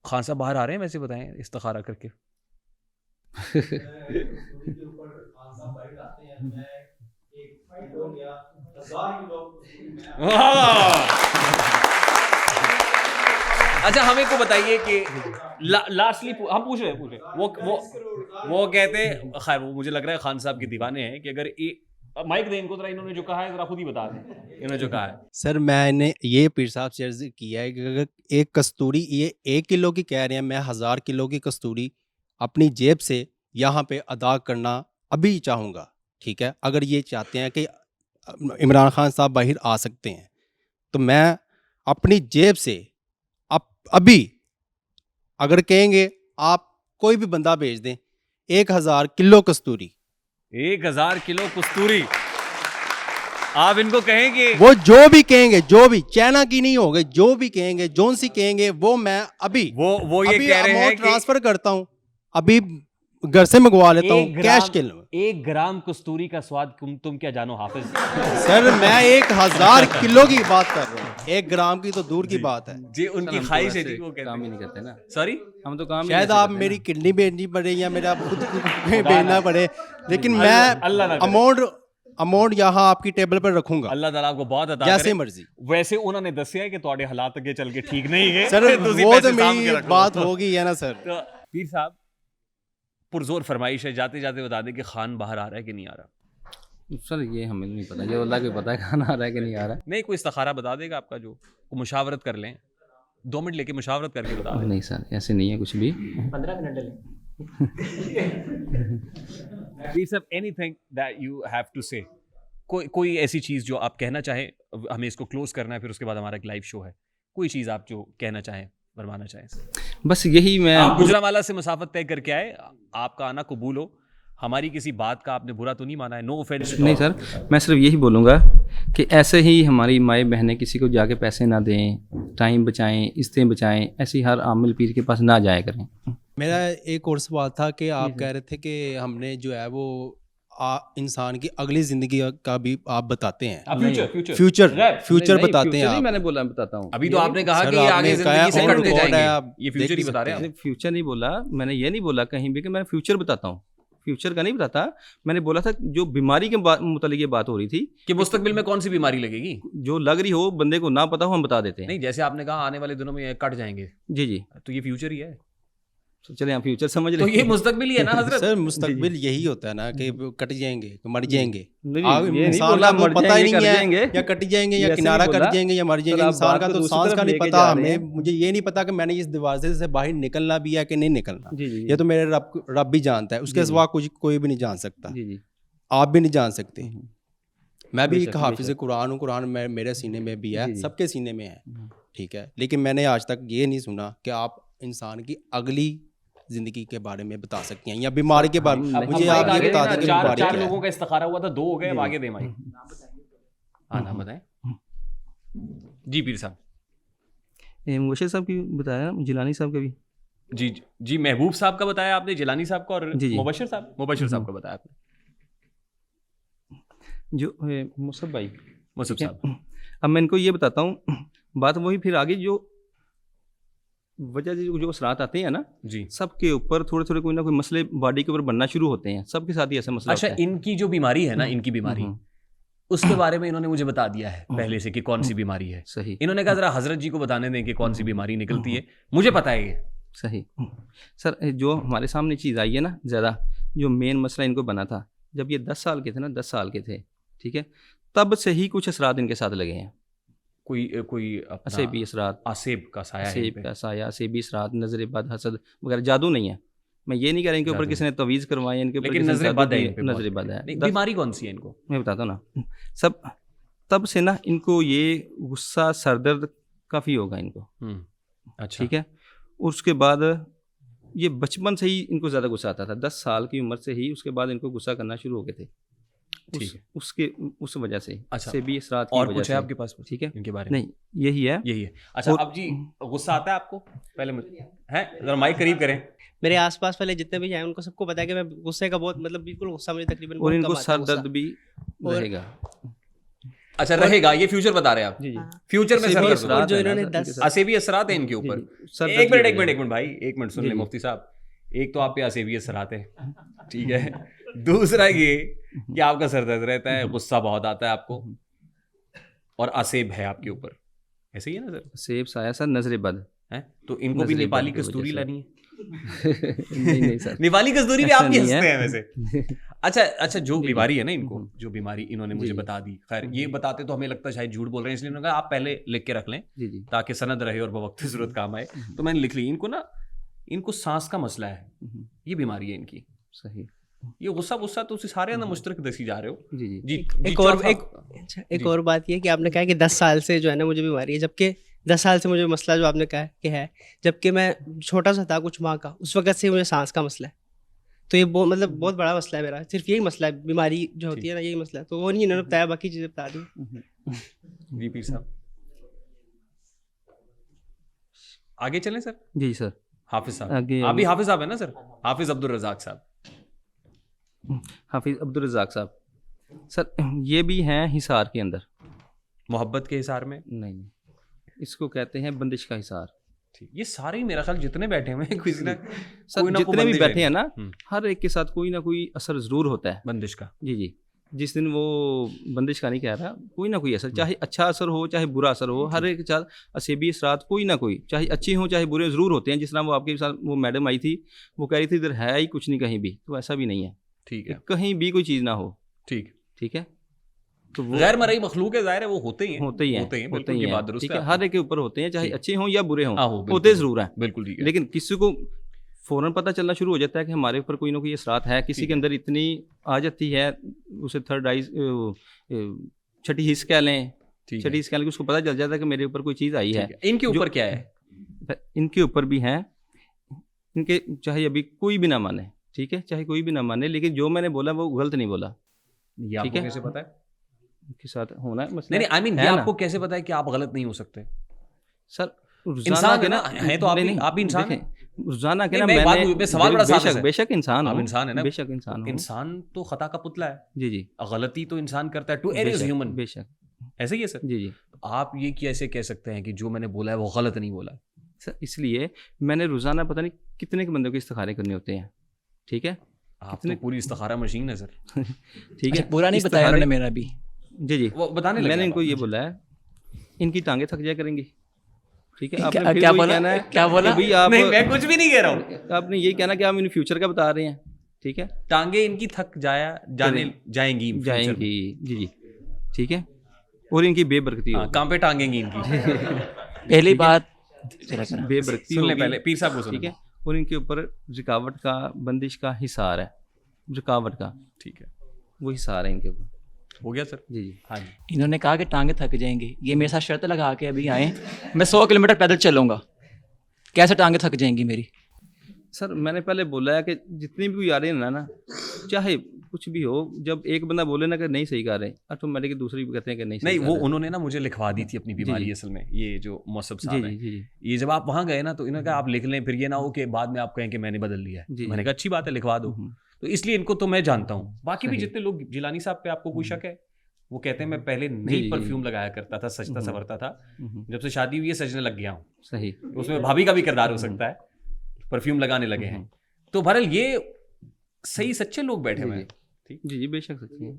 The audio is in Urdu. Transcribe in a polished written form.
خان صاحب باہر آ رہے ہیں ویسے بتائیں استخارہ کر کے. اچھا ہمیں کو بتائیے کہ لاسٹلی ہم پوچھ رہے وہ کہتے ہیں, خیر وہ مجھے لگ رہا ہے خان صاحب کے دیوانے ہیں, کہ اگر مائک دیں ان کو ذرا, انہوں نے جو کہا ہے ذرا خود ہی بتا دیں انہوں نے جو کہا ہے. سر میں نے یہ پیر صاحب سے عرض کیا ہے کہ اگر ایک کستوری یہ 1 کلو کی کہہ رہے ہیں, میں 1000 کلو کی کستوری اپنی جیب سے یہاں پہ ادا کرنا ابھی چاہوں گا, ٹھیک ہے. اگر یہ چاہتے ہیں کہ عمران خان صاحب باہر آ سکتے ہیں تو میں اپنی جیب سے ابھی اگر کہیں گے آپ کوئی بھی بندہ بھیج دیں 1000 کلو کستوری, 1000 کلو کستوری آپ ان کو کہیں گے, وہ جو بھی کہیں گے, جو بھی چائنا کی نہیں ہوگی, جو بھی کہیں گے, جون سی کہیں گے, وہ میں ابھی وہ یہ کہہ رہے ہیں کہ ٹرانسفر کرتا ہوں, ابھی گھر سے منگوا لیتا ہوں کیش کے. 1 گرام کستوری کا سواد تم کیا جانو حافظ. سر میں 1000 کلو کی بات کر رہا ہوں, 1 گرام کی تو دور کی بات ہے جی. ان کی خواہش ہے جی, وہ کام ہی نہیں کرتے نا. سوری ہم تو کام شاید آپ میری کڈنی بھیجنی پڑے یا میرا خود بھیجنا پڑے, لیکن میں اماؤنٹ یہاں آپ کی ٹیبل پر رکھوں گا. اللہ تعالیٰ آپ کو بہت عطا جیسے کرے. مرضی. ویسے انہوں نے دسیا ہے کہ تھوڑے حالات اگے چل کے ٹھیک نہیں ہے سر, وہ تو میری بات ہوگی ہے نا سر. پیر صاحب پرزور فرمائش ہے, جاتے جاتے بتا دیں کہ خان باہر آ رہا ہے کہ نہیں آ رہا. سر یہ ہمیں نہیں پتا, یہ اللہ کو پتا ہے کھانا آ رہا ہے کہ نہیں آ رہا ہے. نہیں کوئی استخارہ بتا دے گا آپ کا, جو مشاورت کر لیں, 2 منٹ لے کے مشاورت کر کے بتا دیں. نہیں سر ایسے نہیں ہے کچھ بھی. 15 منٹ لے لیں. پیر صاحب anything that you have to say, کوئی ایسی چیز جو آپ کہنا چاہیں, ہمیں اس کو کلوز کرنا ہے, پھر اس کے بعد ہمارا ایک لائیو شو ہے, کوئی چیز آپ جو کہنا چاہیں, فرمانا چاہیں. بس یہی میں گجرانوالہ سے مسافت طے کر کے آئے, آپ کا آنا قبول ہو, ہماری کسی بات کا آپ نے برا تو نہیں مانا ہے, نو آفینس. نہیں سر, میں صرف یہی بولوں گا کہ ایسے ہی ہماری مائیں بہنیں کسی کو جا کے پیسے نہ دیں, ٹائم بچائیں, عزتیں بچائیں, ایسی ہر عامل پیر کے پاس نہ جایا کریں. میرا ایک اور سوال تھا کہ آپ کہہ رہے تھے کہ ہم نے جو ہے وہ انسان کی اگلی زندگی کا بھی آپ بتاتے ہیں, فیوچر بتاتے ہیں. میں نے بولا بتاتا ہوں, ابھی تو آپ نے کہا کہ یہ آگے زندگی سے کٹتے جائیں گے, یہ فیوچر ہی بتا رہے ہیں. فیوچر نہیں بولا میں نے, یہ نہیں بولا کہیں بھی کہ میں فیوچر بتاتا ہوں, فیوچر کا نہیں بتاتا. میں نے بولا تھا جو بیماری کے متعلق یہ بات ہو رہی تھی کہ مستقبل میں کون سی بیماری لگے گی, جو لگ رہی ہو بندے کو نہ پتا ہو, ہم بتا دیتے ہیں. نہیں جیسے آپ نے کہا آنے والے دنوں میں یہ کٹ جائیں گے, جی جی, تو یہ فیوچر ہی ہے. چلے ہم فیوچر سمجھ رہے تو یہ مستقبل ہی ہے نا حضرت. سر مستقبل یہی ہوتا ہے نا کہ کٹ جائیں گے, مر جائیں گے. انسان کا تو پتہ ہی نہیں ہے یا کٹ جائیں گے یا کنارہ کٹ جائیں گے یا مر جائیں گے. انسان کا تو سانس کا نہیں پتا, ہمیں مجھے یہ نہیں پتا کہ میں نے اس دروازے سے باہر نکلنا بھی ہے کہ نہیں نکلنا. یہ تو میرے رب بھی جانتا ہے, اس کے سوا کچھ کوئی بھی نہیں جان سکتا, آپ بھی نہیں جان سکتے. میں بھی ایک حافظ قرآن ہوں, قرآن میرے سینے میں بھی ہے, سب کے سینے میں ہے, ٹھیک ہے. لیکن میں نے آج تک یہ نہیں سنا کہ آپ انسان کی اگلی زندگی کے بارے میں بتا سکتی ہیں یا بیماری کے بارے میں. مجھے آپ یہ بتا دیں کہ بیماری کیا ہے. 4 لوگوں کا استخارہ ہوا تھا, 2 ہو گئے, اب آگے دیں بھائی. ہاں نام بتائیں. جی پیر صاحب. مبشر صاحب کی بتایا, جیلانی صاحب کا بھی. جی محبوب صاحب کا بتایا آپ نے, جیلانی صاحب کا, اور مبشر صاحب کا بتایا آپ نے. جو مصعب بھائی, مصعب صاحب, اب میں ان کو یہ بتاتا ہوں بات وہی, پھر آگے جو وجہ جو اثرات آتے ہیں نا جی, سب کے اوپر تھوڑے کوئی نہ کوئی مسئلے باڈی کے اوپر بننا شروع ہوتے ہیں, سب کے ساتھ ہی ایسا مسئلہ. اچھا ان کی جو بیماری ہے نا, ان کی بیماری, اس کے بارے میں انہوں نے مجھے بتا دیا ہے پہلے سے کہ کون سی بیماری ہے. صحیح. انہوں نے کہا ذرا حضرت جی کو بتانے دیں کہ کون سی بیماری نکلتی ہے, مجھے پتا ہے یہ. صحیح. سر جو ہمارے سامنے چیز آئی ہے نا, زیادہ جو مین مسئلہ ان کو بنا تھا جب یہ 10 سال کے تھے نا, 10 سال کے تھے, ٹھیک ہے, تب سے ہی کچھ اثرات ان کے ساتھ لگے ہیں. کوئی اسیبی اثرات, آسیب کا سایہ, اسیب کا سایہ, اسیبی اثرات, نظر بد, حسد وغیرہ. جادو نہیں ہے, میں یہ نہیں کہہ رہا ان کے اوپر کسی نے تویز کروائے, ان کے اوپر لیکن نظر بد ہے. نظر بد ہے. بیماری کون سی ہے ان کو میں بتاتا ہوں نا. سب تب سے نا ان کو یہ غصہ, سر درد کافی ہوگا ان کو. اچھا ٹھیک ہے. اور اس کے بعد یہ بچپن سے ہی ان کو زیادہ غصہ آتا تھا, 10 سال کی عمر سے ہی. اس کے بعد ان کو غصہ کرنا شروع ہو گئے تھے, اس کے اس وجہ سے. اچھا سے بھی اثرات کی اور وجہ کچھ سے. ہے آپ کے پاس ٹھیک ہے, ان کے بارے میں نہیں یہی ہے. اچھا اب جی غصہ آتا ہے آپ کو, پہلے ہے ذرا مائک قریب کریں. میرے آس پاس والے جتنے بھی ہیں ان کو سب کو پتا ہے کہ میں غصے کا بہت بالکل غصہ مجھے تقریباً, اور ان کو سر درد بھی رہے گا. اچھا رہے گا یہ فیوچر بتا رہے ہیں آپ جی جی فیوچر میں اسیبی سر اثرات اور جو ہیں انہوں نے نا سر، 10 اسیبی اثرات ہیں ان کے اوپر. سر ایک درد منٹ کی وجہ بھائی ایک منٹ سن جی لیں جی. مفتی صاحب. ایک تو آپ پہ اسیبی اثرات ہیں ٹھیک ہے, دوسرا یہ کہ آپ کا سر درد رہتا ہے, غصہ بہت آتا ہے آپ کو, اور اسیب ہے آپ کے اوپر, ایسے ہی ہے نا سر؟ سیب سایہ سر نظر بد ہیں تو ان کو بھی نظر نیپالی بد کی وجہ کستوری سے. لانی ہے. نہیں نہیں سر نیپالی کستوری بھی ایسا آپ بھی نہیں ہے. ہنستے ہیں ویسے. اچھا جو جی، بیماری ہے نا ان کو, جو بیماری انہوں نے جی، مجھے جی. بتا دی, خیر یہ بتاتے تو ہمیں لگتا ہے شاید جھوٹ بول رہے ہیں, اس لیے انہوں نے کہا آپ پہلے لکھ کے رکھ لیں جی جی تاکہ سند رہے اور بوقت ضرورت کام آئے. تو میں نے لکھ لی. ان کو سانس کا مسئلہ ہے, یہ بیماری ہے ان کی. صحیح. یہ غصہ تو سارے اندر مشترک دسی جا رہے ہو. جی جی جی ایک اور بات یہ کہ آپ نے کہا کہ 10 سال سے جو ہے نا مجھے بیماری ہے, جبکہ 10 سال سے مجھے مسئلہ جو آپ نے کہا کہ ہے, جبکہ میں چھوٹا سا تھا کچھ ماہ کا, اس وقت سے مجھے سانس کا مسئلہ ہے. تو یہ مطلب بہت بڑا مسئلہ ہے میرا, صرف یہی مسئلہ ہے, بیماری جو ہوتی ہے نا یہی مسئلہ ہے. تو وہ نہیں انہوں نے بتایا, باقی چیزیں بتا دی. جی پیر صاحب آگے چلیں سر. جی سر. حافظ صاحب آگے آپ بھی حافظ صاحب ہیں نا سر؟ حافظ عبدالرزاق صاحب. حافظ عبدالرزاق صاحب سر یہ بھی ہیں حصار کے اندر. محبت کے حصار میں نہیں اس کو کہتے ہیں بندش کا حصار. یہ سارے میرا خیال جتنے بیٹھے ہوئے ہیں سر کوئی نہ جتنے بھی بندش بیٹھے ہے. ہیں نا ہر ایک کے ساتھ کوئی نہ کوئی اثر ضرور ہوتا ہے بندش کا. جی جی. جس دن وہ بندش کا نہیں کہہ رہا, کوئی نہ کوئی اثر, چاہے اچھا اثر ہو چاہے برا اثر ہو, ہر ایک کے ساتھ اسیبی اثرات کوئی نہ کوئی, چاہے اچھے ہوں چاہے برے, ضرور ہوتے ہیں. جس طرح وہ آپ کے ساتھ وہ میڈم آئی تھی, وہ کہہ رہی تھی ادھر ہے ہی کچھ نہیں کہیں بھی, تو ایسا بھی نہیں ہے. ٹھیک ہے, کہیں بھی کوئی چیز نہ ہو. ٹھیک ہے. تو وہ غیر مرئی مخلوق ہے, ظاہر ہے وہ ہوتے ہی ہیں بالکل یہ بات درست ٹھیک ہے. ہے. ہر ایک کے اوپر ہوتے ہیں, چاہے اچھے ہوں یا برے ہوں, بالکل. ہوتے ضرور ہیں. بالکل ٹھیک ہے. لیکن کسی کو فوراً پتہ چلنا شروع ہو جاتا ہے کہ ہمارے اوپر کوئی نہ کوئی اثرات ہے, کسی کے اندر اتنی آ جاتی ہے, اسے تھرڈ آئیز چھٹی حص کہہ لیں, چھٹی حص کہہ لیں کہ اس کو پتہ چل جاتا ہے کہ میرے اوپر کوئی چیز آئی ہے. ان کے اوپر کیا ہے؟ ان کے اوپر بھی ہیں, ان کے چاہے ابھی کوئی بھی نہ مانے, ٹھیک ہے, چاہے کوئی بھی نہ مانے, لیکن جو میں نے بولا وہ غلط نہیں بولا. یہ آپ کو کیسے پتا ہے کے ساتھ ہونا ہے مسئلہ؟ نہیں آئی مین یہ آپ کو کیسے پتا ہے کہ آپ غلط نہیں ہو سکتے؟ سر انسان ہے نا, ہے تو آپ بھی انسان ہیں. روزانہ کے نا میں سوال بڑا صاف ہے, بے شک انسان ہوں, انسان ہے نا, بے شک انسان ہوں. انسان تو خطا کا پتلا ہے. جی جی. غلطی تو انسان کرتا ہے, ٹو ایئر از ہیومن. بے شک ایسے ہی ہے سر. جی جی. آپ یہ کیسے کہہ سکتے ہیں کہ جو میں نے بولا ہے وہ غلط نہیں بولا؟ سر اس لیے میں نے روزانہ پتہ نہیں کتنے کے بندوں کے استخارے کرنے ہوتے ہیں. ٹھیک ہے, آپ تو پوری استخارہ مشین ہے سر. ٹھیک ہے, پورا نہیں بتایا انہوں نے میرا بھی. جی جی وہ بتانے لگے. میں نے ان کو یہ بولا ہے ان کی ٹانگیں تھک جایا کریں گی. ٹھیک ہے, کیا بولا, کیا بولا؟ میں کچھ بھی نہیں کہہ رہا ہوں. آپ نے یہ کہنا کہ آپ ان فیوچر کا بتا رہے ہیں. ٹھیک ہے, ٹانگیں ان کی تھک جائیں گی. جی جی. ٹھیک ہے, اور ان کی بے برکتی ہوگی. کہاں پہ ٹانگیں گی ان کی؟ پہلی بات بے برکتی ہوگی. پہلے پیر صاحب کو ٹھیک ہے, اور ان کے اوپر رکاوٹ کا بندش کا حصار ہے, رکاوٹ کا. ٹھیک ہے, وہ حصار ہے ان کے اوپر. ہو گیا سر. جی جی. ہاں جی. انہوں نے کہا کہ ٹانگیں تھک جائیں گی, یہ میرے ساتھ شرط لگا کے ابھی آئے, میں 100 کلومیٹر پیدل چلوں گا, کیسے ٹانگیں تھک جائیں گی میری؟ سر میں نے پہلے بولا ہے کہ جتنی بھی کوئی آ رہے ہیں نا, چاہے کچھ بھی ہو, جب ایک بندہ بولے نا کہ نہیں صحیح کر رہے, آٹومیٹک دوسری بھی کہتے ہیں کہ نہیں. وہ انہوں نے نا مجھے لکھوا دی تھی اپنی بیماری اصل میں, یہ جو موصف صاحب ہیں. یہ جب آپ وہاں گئے نا تو انہوں نے کہا آپ لکھ لیں, پھر یہ نہ ہو کہ بعد میں آپ کہیں کہ میں نے بدل لیا ہے. میں نے کہا اچھی بات ہے لکھوا دو. تو اس لیے ان کو تو میں جانتا ہوں. باقی بھی جتنے لوگ, جیلانی صاحب پہ آپ کو کوئی شک ہے؟ وہ کہتے ہیں میں پہلے نہیں پرفیوم لگایا کرتا تھا, سجتا سورتا تھا, جب سے شادی ہوئی ہے سجنے لگ گیا ہوں. صحیح. اس میں بھابھی کا بھی کردار ہو سکتا ہے, پرفیوم لگانے لگے ہیں. تو بہرحال یہ صحیح سچے لوگ بیٹھے ہوئے ہیں. جی جی بے شک سچی ہے.